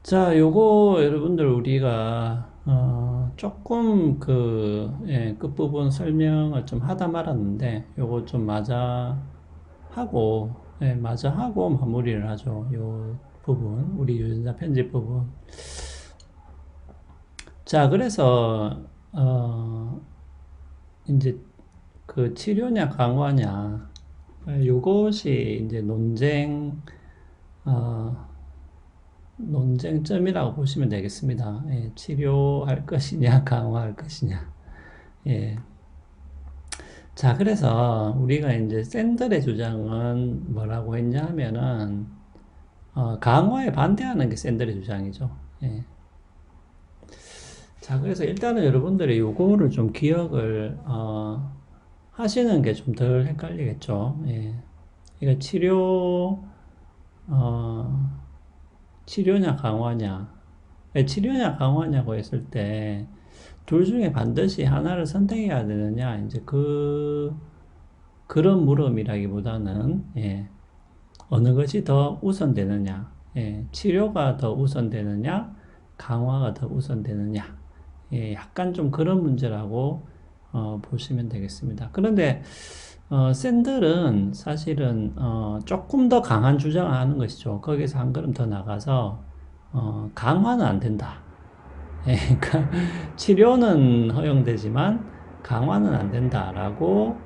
자, 요거 여러분들 우리가 조금 끝부분 설명을 좀 하다 말았는데 요거 좀 마저 하고 마저 하고 마무리를 하죠. 요 부분 우리 유전자 편집 부분. 자, 그래서 이제 그 치료냐 강화냐 요것이 이제 어, 논쟁점이라고 보시면 되겠습니다. 치료할 것이냐, 강화할 것이냐. 예. 자, 그래서 우리가 이제 샌들의 주장은 뭐라고 했냐 하면은, 강화에 반대하는 게 샌들의 주장이죠. 예. 자, 그래서 일단은 여러분들이 요거를 좀 기억을, 하시는 게 좀 덜 헷갈리겠죠. 예. 그러니까 어, 치료냐, 강화냐. 왜 치료냐, 강화냐고 했을 때, 둘 중에 반드시 하나를 선택해야 되느냐, 이제 그런 물음이라기보다는, 어느 것이 더 우선되느냐, 치료가 더 우선되느냐, 강화가 더 우선되느냐, 약간 좀 그런 문제라고, 보시면 되겠습니다. 그런데, 샌들은 사실은, 조금 더 강한 주장을 하는 것이죠. 거기서 한 걸음 더 나가서, 강화는 안 된다. 그러니까 치료는 허용되지만 강화는 안 된다라고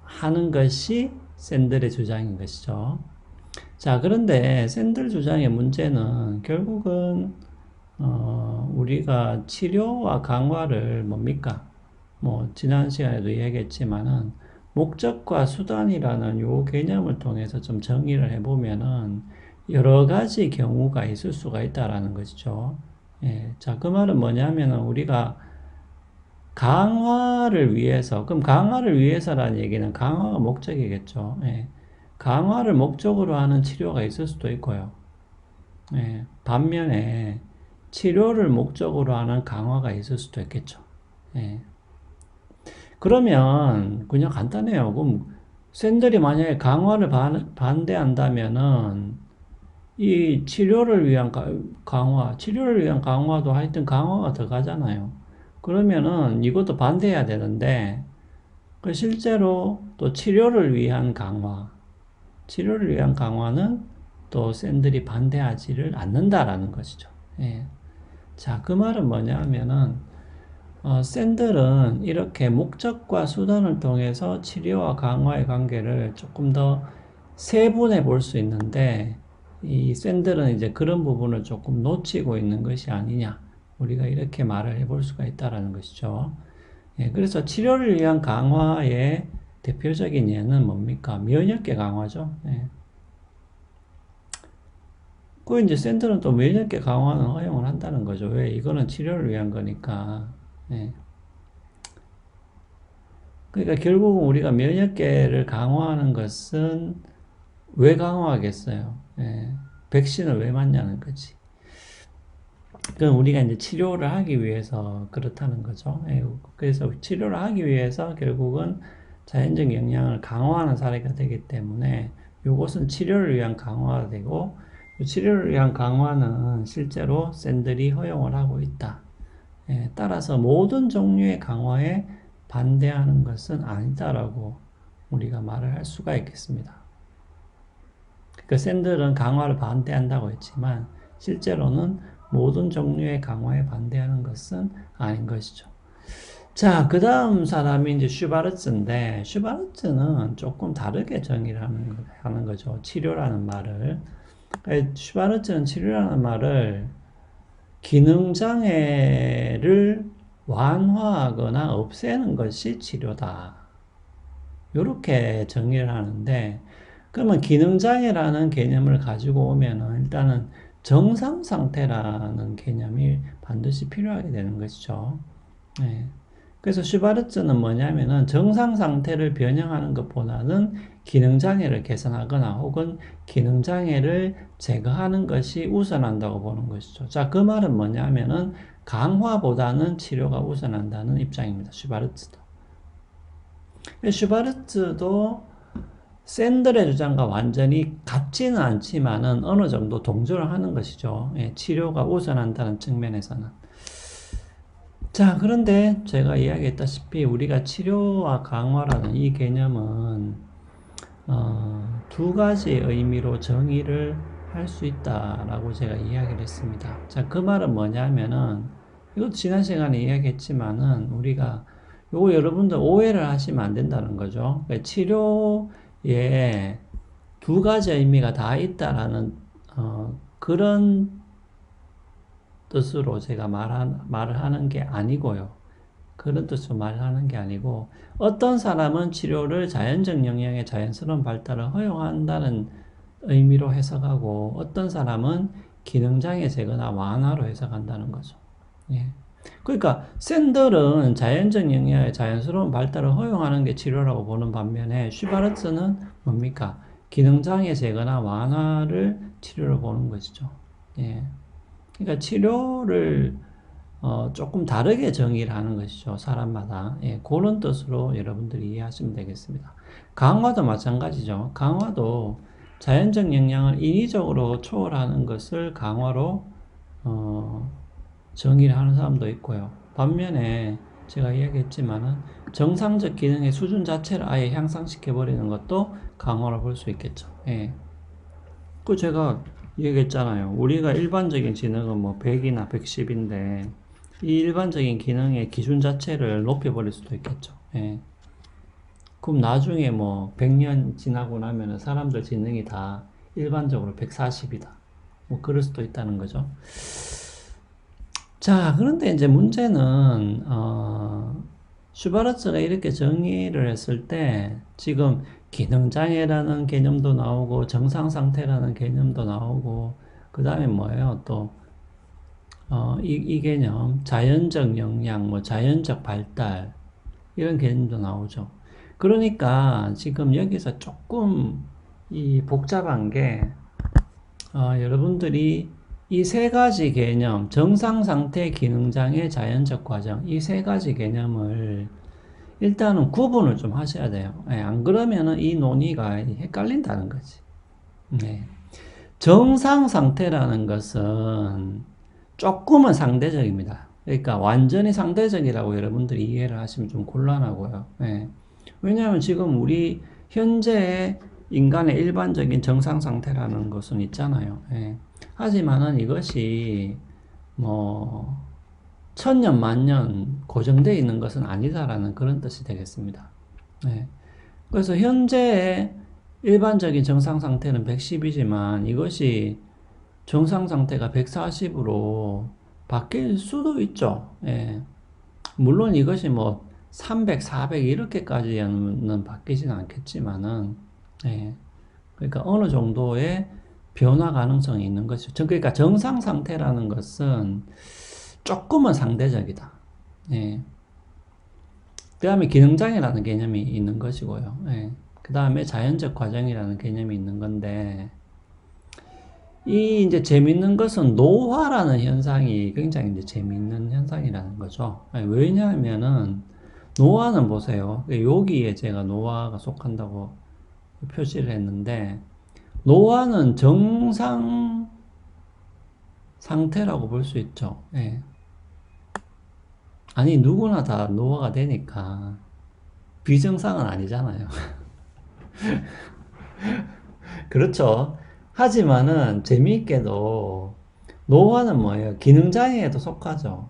하는 것이 샌들의 주장인 것이죠. 자, 그런데 샌들 주장의 문제는 결국은 우리가 치료와 강화를 뭡니까? 뭐 지난 시간에도 이야기했지만은 목적과 수단이라는 요 개념을 통해서 좀 정의를 해보면은 여러 가지 경우가 있을 수가 있다라는 것이죠. 자, 그 말은 뭐냐면은 우리가 강화를 위해서, 그럼 강화를 위해서라는 얘기는 강화가 목적이겠죠. 강화를 목적으로 하는 치료가 있을 수도 있고요. 반면에 치료를 목적으로 하는 강화가 있을 수도 있겠죠. 예. 그러면 그냥 간단해요. 그럼 샌들이 만약에 강화를 반대한다면은 이 치료를 위한 강화, 치료를 위한 강화도 하여튼 강화가 들어가잖아요. 그러면은 이것도 반대해야 되는데, 그 실제로 또 치료를 위한 강화, 치료를 위한 강화는 또 샌들이 반대하지를 않는다라는 것이죠. 예. 자, 그 말은 뭐냐 하면은, 샌들은 이렇게 목적과 수단을 통해서 치료와 강화의 관계를 조금 더 세분해 볼 수 있는데, 이 샌들은 이제 그런 부분을 조금 놓치고 있는 것이 아니냐. 우리가 이렇게 말을 해볼 수가 있다라는 것이죠. 그래서 치료를 위한 강화의 대표적인 예는 뭡니까? 면역계 강화죠. 그 이제 샌들은 또 면역계 강화는 허용을 한다는 거죠. 왜? 이거는 치료를 위한 거니까. 예. 그러니까 결국은 우리가 면역계를 강화하는 것은 왜 강화하겠어요? 백신을 왜 맞냐는 거지. 그건 우리가 이제 치료를 하기 위해서 그렇다는 거죠. 그래서 치료를 하기 위해서 결국은 자연적 영양을 강화하는 사례가 되기 때문에 이것은 치료를 위한 강화가 되고 치료를 위한 강화는 실제로 샌들이 허용을 하고 있다. 따라서 모든 종류의 강화에 반대하는 것은 아니다라고 우리가 말을 할 수가 있겠습니다. 그 샌들은 강화를 반대한다고 했지만 실제로는 모든 종류의 강화에 반대하는 것은 아닌 것이죠. 자, 그 다음 사람이 이제 슈바르츠인데, 슈바르츠는 조금 다르게 정의를 하는 거죠. 치료라는 말을. 슈바르츠는 치료라는 말을 기능장애를 완화하거나 없애는 것이 치료다. 이렇게 정의를 하는데, 그러면 기능장애라는 개념을 가지고 오면은 일단은 정상 상태라는 개념이 반드시 필요하게 되는 것이죠. 네. 그래서 슈바르츠는 뭐냐면은 정상 상태를 변형하는 것보다는 기능장애를 개선하거나 혹은 기능장애를 제거하는 것이 우선한다고 보는 것이죠. 자, 그 말은 뭐냐면은 강화보다는 치료가 우선한다는 입장입니다. 슈바르츠도. 슈바르츠도 샌들의 주장과 완전히 같지는 않지만은 어느 정도 동조를 하는 것이죠. 예, 치료가 우선한다는 측면에서는. 자, 그런데 제가 이야기했다시피 우리가 치료와 강화라는 이 개념은 두 가지 의미로 정의를 할 수 있다라고 제가 이야기를 했습니다. 자, 그 말은 뭐냐면은 이것도 지난 시간에 이야기했지만은 우리가 요거 여러분들 오해를 하시면 안 된다는 거죠. 그러니까 치료에 두 가지 의미가 다 있다라는 그런 뜻으로 제가 말을 하는 게 아니고요. 그런 뜻으로 말하는 게 아니고 어떤 사람은 치료를 자연적 영역의 자연스러운 발달을 허용한다는 의미로 해석하고 어떤 사람은 기능장애 제거나 완화로 해석한다는 거죠. 예. 그러니까 샌들은 자연적 영역의 자연스러운 발달을 허용하는 게 치료라고 보는 반면에 슈바르츠는 뭡니까? 기능장애 제거나 완화를 치료로 보는 것이죠. 예. 그러니까 치료를 조금 다르게 정의를 하는 것이죠. 사람마다. 예, 그런 뜻으로 여러분들이 이해하시면 되겠습니다. 강화도 마찬가지죠. 강화도 자연적 역량을 인위적으로 초월하는 것을 강화로 정의를 하는 사람도 있고요. 반면에 제가 이야기했지만은 정상적 기능의 수준 자체를 아예 향상시켜 버리는 것도 강화로 볼 수 있겠죠. 예. 그 제가 얘기했잖아요. 우리가 일반적인 지능은 뭐 100이나 110인데 이 일반적인 기능의 기준 자체를 높여버릴 수도 있겠죠. 예. 그럼 나중에 뭐 100년 지나고 나면은 사람들 지능이 다 일반적으로 140이다. 뭐 그럴 수도 있다는 거죠. 자, 그런데 이제 문제는 슈바르츠가 이렇게 정의를 했을 때 지금 기능장애라는 개념도 나오고 정상상태라는 개념도 나오고 그 다음에 뭐예요? 또 이 개념 자연적 역량, 뭐 자연적 발달 이런 개념도 나오죠. 그러니까 지금 여기서 조금 이 복잡한 게 여러분들이 이 세 가지 개념, 정상상태, 기능장애, 자연적 과정 이 세 가지 개념을 일단은 구분을 좀 하셔야 돼요. 예, 안 그러면은 이 논의가 헷갈린다는 거지. 네. 정상 상태라는 것은 조금은 상대적입니다. 그러니까 완전히 상대적이라고 여러분들이 이해를 하시면 좀 곤란하고요. 예. 왜냐하면 지금 우리 현재 인간의 일반적인 정상 상태라는 것은 있잖아요. 예. 하지만은 이것이 뭐 천년 만년 고정되어 있는 것은 아니다라는 그런 뜻이 되겠습니다. 네. 그래서 현재의 일반적인 정상 상태는 110이지만 이것이 정상 상태가 140으로 바뀔 수도 있죠. 예. 물론 이것이 뭐 300, 400 이렇게까지는 바뀌지는 않겠지만은 예. 그러니까 어느 정도의 변화 가능성이 있는 것이죠. 그러니까 정상 상태라는 것은 조금은 상대적이다. 예. 그 다음에 기능장애라는 개념이 있는 것이고요. 예. 그 다음에 자연적 과정이라는 개념이 있는 건데, 이 이제 재밌는 것은 노화라는 현상이 굉장히 이제 재밌는 현상이라는 거죠. 예. 왜냐하면은, 노화는 보세요. 여기에 제가 노화가 속한다고 표시를 했는데, 노화는 정상 상태라고 볼 수 있죠. 예. 아니, 누구나 다 노화가 되니까 비정상은 아니잖아요. 그렇죠. 하지만은 재미있게도 노화는 뭐예요? 기능장애에도 속하죠.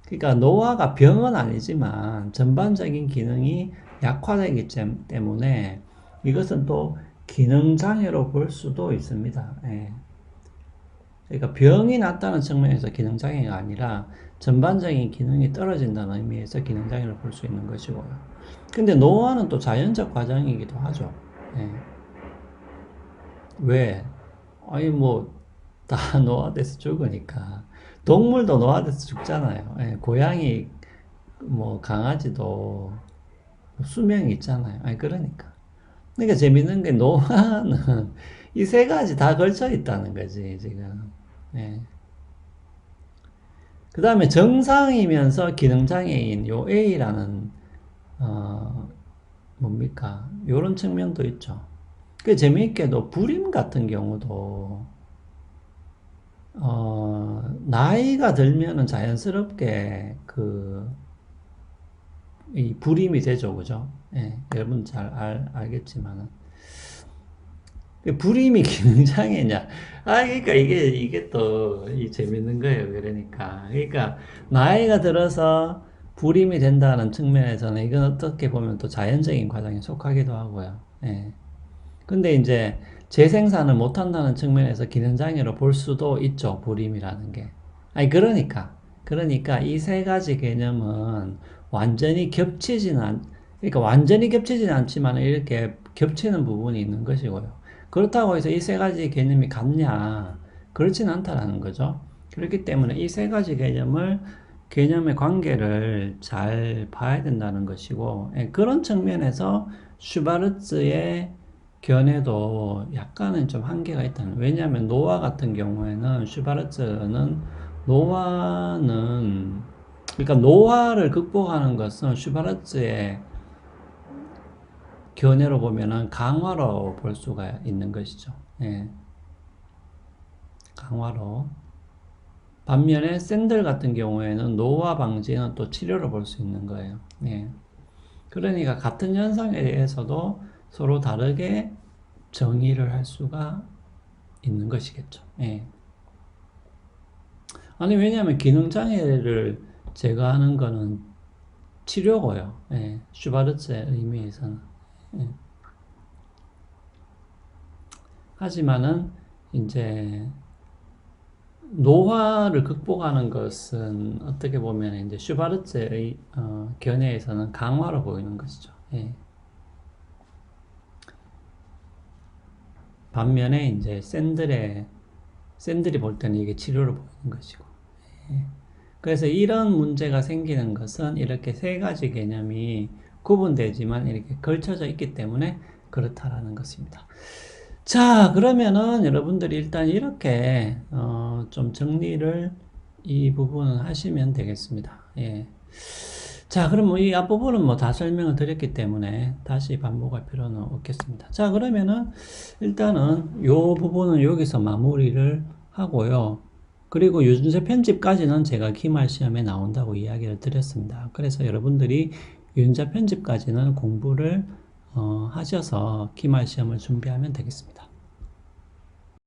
그러니까 노화가 병은 아니지만 전반적인 기능이 약화되기 때문에 이것은 또 기능장애로 볼 수도 있습니다. 예. 그러니까 병이 났다는 측면에서 기능장애가 아니라 전반적인 기능이 떨어진다는 의미에서 기능장애를 볼 수 있는 것이고요. 근데 노화는 또 자연적 과정이기도 하죠. 예. 왜? 아니, 뭐, 다 노화돼서 죽으니까. 동물도 노화돼서 죽잖아요. 예. 고양이, 뭐, 강아지도 수명이 있잖아요. 아니, 그러니까. 그러니까 재밌는 게 노화는 이 세 가지 다 걸쳐 있다는 거지, 지금. 예. 그 다음에 정상이면서 기능장애인 요 A라는 뭡니까? 요런 측면도 있죠. 그 재미있게도 불임 같은 경우도 나이가 들면은 자연스럽게 이 불임이 되죠, 그죠? 예, 여러분 잘 알겠지만은. 불임이 기능장애냐? 그러니까 이게 또, 이 재밌는 거예요, 그러니까. 나이가 들어서 불임이 된다는 측면에서는 이건 어떻게 보면 또 자연적인 과정에 속하기도 하고요. 예. 근데 이제 재생산을 못한다는 측면에서 기능장애로 볼 수도 있죠, 불임이라는 게. 그러니까 이 세 가지 개념은 완전히 그러니까 완전히 겹치지는 않지만 이렇게 겹치는 부분이 있는 것이고요. 그렇다고 해서 이 세 가지 개념이 같냐? 그렇진 않다라는 거죠. 그렇기 때문에 이 세 가지 개념의 관계를 잘 봐야 된다는 것이고, 예, 그런 측면에서 슈바르츠의 견해도 약간은 좀 한계가 있다는. 왜냐하면 노화 같은 경우에는 노화는 그러니까 노화를 극복하는 것은 슈바르츠의 견해로 보면은 강화로 볼 수가 있는 것이죠. 예. 강화로. 반면에 샌들 같은 경우에는 노화 방지는 또 치료로 볼 수 있는 거예요. 예. 그러니까 같은 현상에 대해서도 서로 다르게 정의를 할 수가 있는 것이겠죠. 예. 아니, 왜냐하면 기능장애를 제거하는 거는 치료고요. 예. 슈바르츠의 의미에서는. 예. 하지만은, 이제, 노화를 극복하는 것은 어떻게 보면 이제 슈바르츠의 견해에서는 강화로 보이는 것이죠. 예. 반면에 이제 샌들이 볼 때는 이게 치료로 보이는 것이고. 예. 그래서 이런 문제가 생기는 것은 이렇게 세 가지 개념이 구분되지만 이렇게 걸쳐져 있기 때문에 그렇다라는 것입니다. 자, 그러면은 여러분들이 일단 이렇게 좀 정리를 이 부분은 하시면 되겠습니다. 예. 자, 그럼 이 앞부분은 뭐 다 설명을 드렸기 때문에 다시 반복할 필요는 없겠습니다. 자, 그러면은 일단은 요 부분은 여기서 마무리를 하고요. 그리고 유준세 편집까지는 제가 기말 시험에 나온다고 이야기를 드렸습니다. 그래서 여러분들이 유준세 편집까지는 공부를 하셔서 기말 시험을 준비하면 되겠습니다.